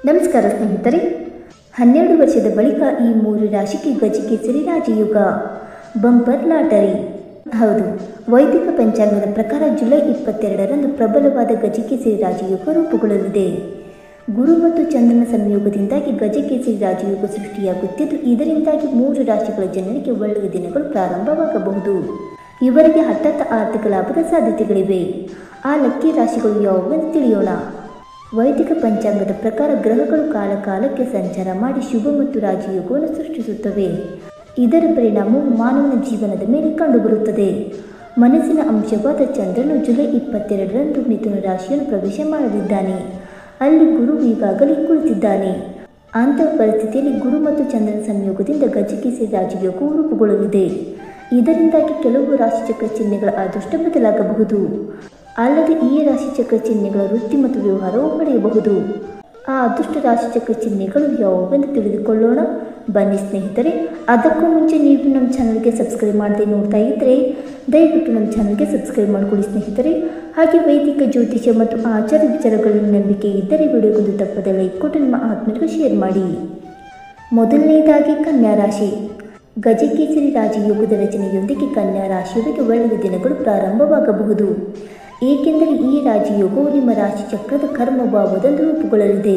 ನಮಸ್ಕಾರ ಸ್ನೇಹಿತರೆ, 12 ವರ್ಷದ ಬಳಿಕ ಈ 3 ರಾಶಿಗೆ ಗಜಕೇಸರಿ ರಾಜಯೋಗ ಬಂಪರ್ ಲಾಟರಿ. ಹೌದು, ವೈದಿಕ ಪಂಚಾಂಗದ ಪ್ರಕಾರ ಜುಲೈ 22ರಂದು ಪ್ರಬಲವಾದ ಗಜಕೇಸರಿ ರಾಜಯೋಗ ರೂಪುಗೊಳ್ಳಲಿದೆ. ಗುರು ಮತ್ತು ಚಂದ್ರನ ಸಂಯೋಗದಿಂದಾಗಿ ಗಜಕೇಸರಿ ರಾಜಯೋಗ ಸೃಷ್ಟಿಯಾಗುತ್ತಿದ್ದು, ಇದರಿಂದಾಗಿ 3 ರಾಶಿಗಳ ಜನರಿಗೆ ಒಳ್ಳೆಯ ದಿನಗಳು ಪ್ರಾರಂಭವಾಗಬಹುದು. ಇವರಿಗೆ ಹಠಾತ್ ಆರ್ಥಿಕ ಲಾಭದ ಸಾಧ್ಯತೆಗಳಿವೆ. ಆ ಲಕ್ಕಿ ರಾಶಿಗಳು ಯಾವುವೆಂದು ತಿಳಿಯೋಣ. ವೈದಿಕ ಪಂಚಾಂಗದ ಪ್ರಕಾರ ಗ್ರಹಗಳು ಕಾಲಕಾಲಕ್ಕೆ ಸಂಚಾರ ಮಾಡಿ ಶುಭ ಮತ್ತು ರಾಜಯೋಗವನ್ನು ಸೃಷ್ಟಿಸುತ್ತವೆ. ಇದರ ಪರಿಣಾಮವು ಮಾನವನ ಜೀವನದ ಮೇಲೆ ಕಂಡುಬರುತ್ತದೆ. ಮನಸ್ಸಿನ ಅಂಶವಾದ ಚಂದ್ರನು ಜುಲೈ 22ರಂದು ಮಿಥುನ ರಾಶಿಯನ್ನು ಪ್ರವೇಶ ಮಾಡಲಿದ್ದಾನೆ. ಅಲ್ಲಿ ಗುರು ಈಗಾಗಲೇ ಕುಳಿತಿದ್ದಾನೆ. ಅಂತಹ ಪರಿಸ್ಥಿತಿಯಲ್ಲಿ ಗುರು ಮತ್ತು ಚಂದ್ರನ ಸಂಯೋಗದಿಂದ ಗಜಕೇಸರಿ ರಾಜಯೋಗವು ರೂಪುಗೊಳ್ಳಲಿದೆ. ಇದರಿಂದಾಗಿ ಕೆಲವು ರಾಶಿಚಕ್ರ ಚಿಹ್ನೆಗಳ ಅದೃಷ್ಟ ಬದಲಾಗಬಹುದು. ಅಲ್ಲದೆ ಈ ರಾಶಿಚಕ್ರ ಚಿಹ್ನೆಗಳ ವೃತ್ತಿ ಮತ್ತು ವ್ಯವಹಾರವು ಪಡೆಯಬಹುದು. ಆ ಅದೃಷ್ಟ ರಾಶಿಚಕ್ರ ಚಿಹ್ನೆಗಳು ಯಾವುವೆಂದು ತಿಳಿದುಕೊಳ್ಳೋಣ ಬನ್ನಿ ಸ್ನೇಹಿತರೆ. ಅದಕ್ಕೂ ಮುಂಚೆ ನೀವು ನಮ್ಮ ಚಾನಲ್ಗೆ ಸಬ್ಸ್ಕ್ರೈಬ್ ಮಾಡದೆ ನೋಡ್ತಾ ಇದ್ದರೆ ದಯವಿಟ್ಟು ನಮ್ಮ ಚಾನಲ್ಗೆ ಸಬ್ಸ್ಕ್ರೈಬ್ ಮಾಡಿಕೊಡಿ ಸ್ನೇಹಿತರೆ. ಹಾಗೆ ವೈದಿಕ ಜ್ಯೋತಿಷ್ಯ ಮತ್ತು ಆಚಾರ ವಿಚಾರಗಳಲ್ಲಿ ನಂಬಿಕೆ ಇದ್ದರೆ ವಿಡಿಯೋಗೊಂದು ತಪ್ಪದೆ ಲೈಕ್ ಕೊಟ್ಟು ನಿಮ್ಮ ಆತ್ಮೀಯರಿಗೆ ಶೇರ್ ಮಾಡಿ. ಮೊದಲನೆಯದಾಗಿ ಕನ್ಯಾ ರಾಶಿ. ಗಜಕೇಸರಿ ರಾಜಯೋಗದ ರಚನೆಯೊಂದಿಗೆ ಕನ್ಯಾ ರಾಶಿಯವರಿಗೆ ಒಳ್ಳೆಯ ದಿನಗಳು ಪ್ರಾರಂಭವಾಗಬಹುದು. ಏಕೆಂದರೆ ಈ ರಾಜಯೋಗವು ನಿಮ್ಮ ರಾಶಿ ಚಕ್ರದ ಕರ್ಮಭಾವದಂದು ರೂಪುಗೊಳ್ಳಲಿದೆ.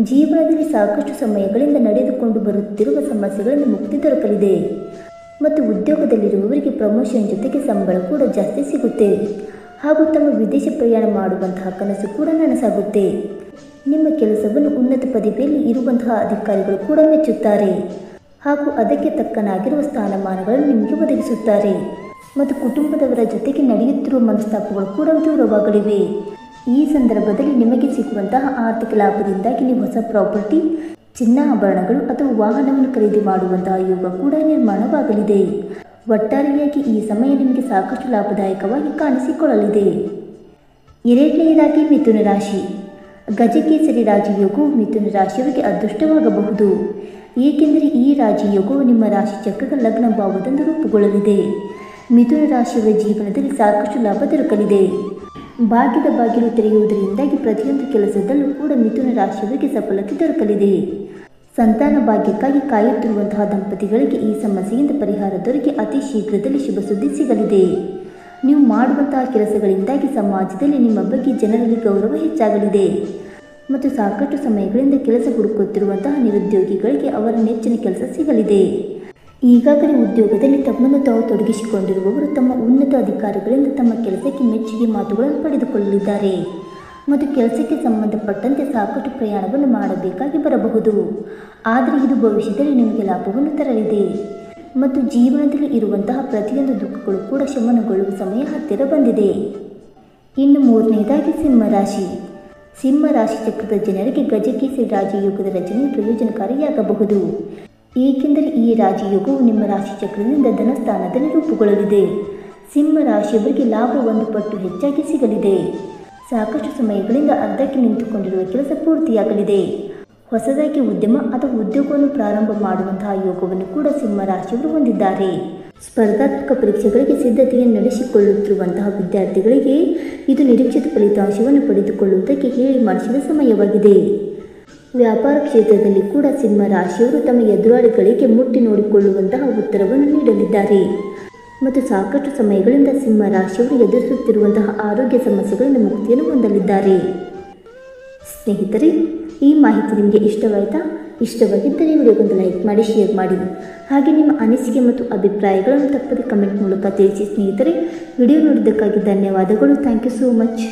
ಜೀವನದಲ್ಲಿ ಸಾಕಷ್ಟು ಸಮಯಗಳಿಂದ ನಡೆದುಕೊಂಡು ಬರುತ್ತಿರುವ ಸಮಸ್ಯೆಗಳಿಂದ ಮುಕ್ತಿ ದೊರಕಲಿದೆ ಮತ್ತು ಉದ್ಯೋಗದಲ್ಲಿರುವವರಿಗೆ ಪ್ರಮೋಷನ್ ಜೊತೆಗೆ ಸಂಬಳ ಕೂಡ ಜಾಸ್ತಿ ಸಿಗುತ್ತೆ. ಹಾಗೂ ತಮ್ಮ ವಿದೇಶ ಪ್ರಯಾಣ ಮಾಡುವಂತಹ ಕನಸು ಕೂಡ ನನಸಾಗುತ್ತೆ. ನಿಮ್ಮ ಕೆಲಸವನ್ನು ಉನ್ನತ ಪದವಿಯಲ್ಲಿ ಇರುವಂತಹ ಅಧಿಕಾರಿಗಳು ಕೂಡ ಮೆಚ್ಚುತ್ತಾರೆ ಹಾಗೂ ಅದಕ್ಕೆ ತಕ್ಕನಾಗಿರುವ ಸ್ಥಾನಮಾನಗಳನ್ನು ನಿಮಗೆ ಒದಗಿಸುತ್ತಾರೆ. ಮತ್ತು ಕುಟುಂಬದವರ ಜೊತೆಗೆ ನಡೆಯುತ್ತಿರುವ ಮನಸ್ತಾಪಗಳು ಕೂಡ ದೂರವಾಗಲಿವೆ. ಈ ಸಂದರ್ಭದಲ್ಲಿ ನಿಮಗೆ ಸಿಗುವಂತಹ ಆರ್ಥಿಕ ಲಾಭದಿಂದಾಗಿ ನೀವು ಹೊಸ ಪ್ರಾಪರ್ಟಿ, ಚಿನ್ನಾಭರಣಗಳು ಅಥವಾ ವಾಹನವನ್ನು ಖರೀದಿ ಮಾಡುವಂತಹ ಯೋಗ ಕೂಡ ನಿರ್ಮಾಣವಾಗಲಿದೆ. ಒಟ್ಟಾರೆಯಾಗಿ ಈ ಸಮಯ ನಿಮಗೆ ಸಾಕಷ್ಟು ಲಾಭದಾಯಕವಾಗಿ ಕಾಣಿಸಿಕೊಳ್ಳಲಿದೆ. ಎರಡನೆಯದಾಗಿ ಮಿಥುನ ರಾಶಿ. ಗಜಕೇಸರಿ ರಾಜಯೋಗವು ಮಿಥುನ ರಾಶಿಯವರಿಗೆ ಅದೃಷ್ಟವಾಗಬಹುದು. ಏಕೆಂದರೆ ಈ ರಾಜಯೋಗವು ನಿಮ್ಮ ರಾಶಿ ಚಕ್ರದ ಲಗ್ನ ಭಾವದಂದು ರೂಪುಗೊಳ್ಳಲಿದೆ. ಮಿಥುನ ರಾಶಿಯವರ ಜೀವನದಲ್ಲಿ ಸಾಕಷ್ಟು ಲಾಭ ದೊರಕಲಿದೆ. ಭಾಗ್ಯದ ಬಾಗಿಲು ತೆರೆಯುವುದರಿಂದಾಗಿ ಪ್ರತಿಯೊಂದು ಕೆಲಸದಲ್ಲೂ ಕೂಡ ಮಿಥುನ ರಾಶಿಯವರಿಗೆ ಸಫಲತೆ ದೊರಕಲಿದೆ. ಸಂತಾನ ಭಾಗ್ಯಕ್ಕಾಗಿ ಕಾಯುತ್ತಿರುವಂತಹ ದಂಪತಿಗಳಿಗೆ ಈ ಸಮಸ್ಯೆಯಿಂದ ಪರಿಹಾರ ದೊರಕಿ ಅತಿ ಶೀಘ್ರದಲ್ಲಿ ಶುಭ ಸುದ್ದಿ ಸಿಗಲಿದೆ. ನೀವು ಮಾಡುವಂತಹ ಕೆಲಸಗಳಿಂದಾಗಿ ಸಮಾಜದಲ್ಲಿ ನಿಮ್ಮ ಬಗ್ಗೆ ಜನರಲ್ಲಿ ಗೌರವ ಹೆಚ್ಚಾಗಲಿದೆ ಮತ್ತು ಸಾಕಷ್ಟು ಸಮಯಗಳಿಂದ ಕೆಲಸ ಹುಡುಕುತ್ತಿರುವಂತಹ ನಿರುದ್ಯೋಗಿಗಳಿಗೆ ಅವರ ನೆಚ್ಚಿನ ಕೆಲಸ ಸಿಗಲಿದೆ. ಈಗಾಗಲೇ ಉದ್ಯೋಗದಲ್ಲಿ ತಮ್ಮನ್ನು ತಾವು ತೊಡಗಿಸಿಕೊಂಡಿರುವವರು ತಮ್ಮ ಉನ್ನತ ಅಧಿಕಾರಿಗಳಿಂದ ತಮ್ಮ ಕೆಲಸಕ್ಕೆ ಮೆಚ್ಚುಗೆ ಮಾತುಗಳನ್ನು ಪಡೆದುಕೊಳ್ಳಲಿದ್ದಾರೆ ಮತ್ತು ಕೆಲಸಕ್ಕೆ ಸಂಬಂಧಪಟ್ಟಂತೆ ಸಾಕಷ್ಟು ಪ್ರಯಾಣವನ್ನು ಮಾಡಬೇಕಾಗಿ ಬರಬಹುದು. ಆದರೆ ಇದು ಭವಿಷ್ಯದಲ್ಲಿ ನಿಮಗೆ ಲಾಭವನ್ನು ತರಲಿದೆ ಮತ್ತು ಜೀವನದಲ್ಲಿ ಇರುವಂತಹ ಪ್ರತಿಯೊಂದು ದುಃಖಗಳು ಕೂಡ ಶಮನಗೊಳ್ಳುವ ಸಮಯ ಹತ್ತಿರ ಬಂದಿದೆ. ಇನ್ನು ಮೂರನೆಯದಾಗಿ ಸಿಂಹರಾಶಿ. ಸಿಂಹರಾಶಿ ಚಕ್ರದ ಜನರಿಗೆ ಗಜಕೇಸರಿ ರಾಜಯೋಗದ ರಚನೆಯು ಪ್ರಯೋಜನಕಾರಿಯಾಗಬಹುದು. ಏಕೆಂದರೆ ಈ ರಾಜಯೋಗವು ನಿಮ್ಮ ರಾಶಿ ಚಕ್ರದಿಂದ ಧನಸ್ಥಾನದಲ್ಲಿ ರೂಪುಗೊಳ್ಳಲಿದೆ. ಸಿಂಹ ರಾಶಿಯವರಿಗೆ ಲಾಭ 1 ಪಟ್ಟು ಹೆಚ್ಚಾಗಿ ಸಿಗಲಿದೆ. ಸಾಕಷ್ಟು ಸಮಯಗಳಿಂದ ಅರ್ಧಕ್ಕೆ ನಿಂತುಕೊಂಡಿರುವ ಕೆಲಸ ಪೂರ್ತಿಯಾಗಲಿದೆ. ಹೊಸದಾಗಿ ಉದ್ಯಮ ಅಥವಾ ಉದ್ಯೋಗವನ್ನು ಪ್ರಾರಂಭ ಮಾಡುವಂತಹ ಯೋಗವನ್ನು ಕೂಡ ಸಿಂಹ ರಾಶಿಯವರು ಹೊಂದಿದ್ದಾರೆ. ಸ್ಪರ್ಧಾತ್ಮಕ ಪರೀಕ್ಷೆಗಳಿಗೆ ಸಿದ್ಧತೆಯನ್ನು ನಡೆಸಿಕೊಳ್ಳುತ್ತಿರುವಂತಹ ವಿದ್ಯಾರ್ಥಿಗಳಿಗೆ ಇದು ನಿರೀಕ್ಷಿತ ಫಲಿತಾಂಶವನ್ನು ಪಡೆದುಕೊಳ್ಳುವುದಕ್ಕೆ ಹೇಳಿ ಮಾಡಿಸಿದ ಸಮಯವಾಗಿದೆ. ವ್ಯಾಪಾರ ಕ್ಷೇತ್ರದಲ್ಲಿ ಕೂಡ ಸಿಂಹ ರಾಶಿಯವರು ತಮ್ಮ ಎದುರಾಳಿಗಳಿಗೆ ಮುಟ್ಟಿ ನೋಡಿಕೊಳ್ಳುವಂತಹ ಉತ್ತರವನ್ನು ನೀಡಲಿದ್ದಾರೆ ಮತ್ತು ಸಾಕಷ್ಟು ಸಮಯಗಳಿಂದ ಸಿಂಹ ರಾಶಿಯವರು ಎದುರಿಸುತ್ತಿರುವಂತಹ ಆರೋಗ್ಯ ಸಮಸ್ಯೆಗಳಿಂದ ಮುಕ್ತಿಯನ್ನು ಹೊಂದಲಿದ್ದಾರೆ. ಸ್ನೇಹಿತರೆ, ಈ ಮಾಹಿತಿ ನಿಮಗೆ ಇಷ್ಟವಾಯಿತಾ? ಇಷ್ಟವಾಗಿದ್ದರೆ ವಿಡಿಯೋಗೊಂದು ಲೈಕ್ ಮಾಡಿ, ಶೇರ್ ಮಾಡಿ. ಹಾಗೆ ನಿಮ್ಮ ಅನಿಸಿಕೆ ಮತ್ತು ಅಭಿಪ್ರಾಯಗಳನ್ನು ತಪ್ಪದೆ ಕಮೆಂಟ್ ಮೂಲಕ ತಿಳಿಸಿ ಸ್ನೇಹಿತರೆ. ವಿಡಿಯೋ ನೋಡಿದ್ದಕ್ಕಾಗಿ ಧನ್ಯವಾದಗಳು. Thank you so much.